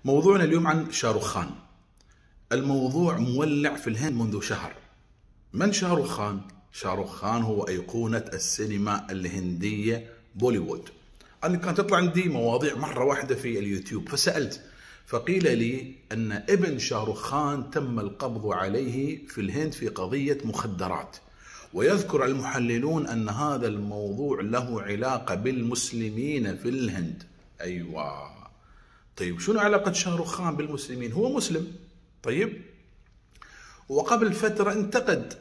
موضوعنا اليوم عن شاروخ خان. الموضوع مولع في الهند منذ شهر. من شاروخ خان؟ شاروخ خان هو أيقونة السينما الهندية بوليوود. أنا كانت تطلع عندي مواضيع مرة واحدة في اليوتيوب، فسألت فقيل لي أن ابن شاروخ خان تم القبض عليه في الهند في قضية مخدرات، ويذكر المحللون أن هذا الموضوع له علاقة بالمسلمين في الهند. أيوة، طيب شنو علاقة شاروخ خان بالمسلمين؟ هو مسلم. طيب، وقبل فترة انتقد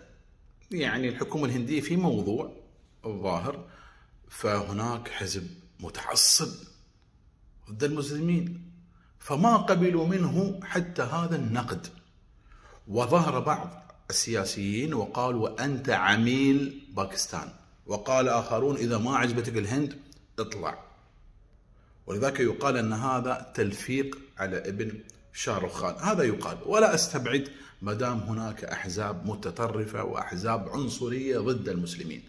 الحكومة الهندية في موضوع الظاهر، فهناك حزب متعصب ضد المسلمين فما قبلوا منه حتى هذا النقد، وظهر بعض السياسيين وقالوا أنت عميل باكستان، وقال آخرون إذا ما عجبتك الهند اطلع. ولذلك يقال أن هذا تلفيق على ابن شاروخ خان، هذا يقال، ولا أستبعد ما دام هناك أحزاب متطرفة وأحزاب عنصرية ضد المسلمين.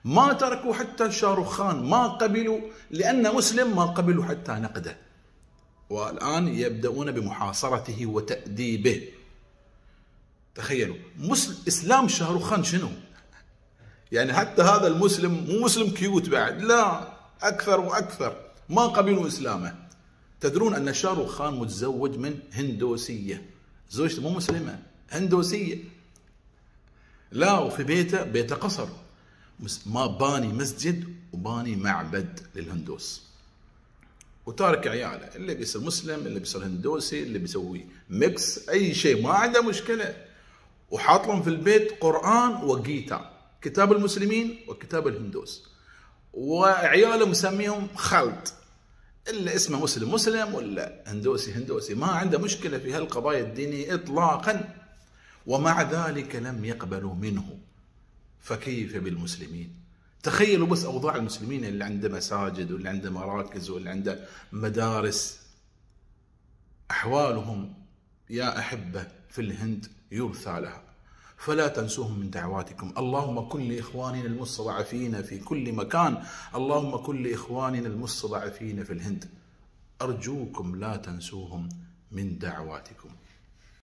ما تركوا حتى شاروخ خان، ما قبلوا لأن مسلم، ما قبلوا حتى نقده، والآن يبدأون بمحاصرته وتأديبه. تخيلوا إسلام شاروخ خان شنو؟ حتى هذا المسلم مو مسلم كيوت بعد، لا، أكثر وأكثر، ما قبلوا إسلامه. تدرون أن شاروخ خان متزوج من هندوسية، زوجته مو مسلمة، هندوسية. لا، وفي بيته قصر، ما باني مسجد وباني معبد للهندوس، وتارك عياله، اللي بيصير مسلم، اللي بيصير هندوسي، اللي بيسوي ميكس، أي شيء ما عنده مشكلة. وحاط لهم في البيت قرآن وجيتا، كتاب المسلمين وكتاب الهندوس، وعياله مسميهم خلط، إلا اسمه مسلم مسلم ولا هندوسي هندوسي، ما عنده مشكلة في هالقضايا الدينية إطلاقا، ومع ذلك لم يقبلوا منه. فكيف بالمسلمين؟ تخيلوا بس أوضاع المسلمين اللي عنده مساجد واللي عنده مراكز واللي عنده مدارس، أحوالهم يا أحبة في الهند يرثى لها. فلا تنسوهم من دعواتكم. اللهم كن لإخواننا المستضعفين في كل مكان، اللهم كن لإخواننا المستضعفين في الهند، أرجوكم لا تنسوهم من دعواتكم.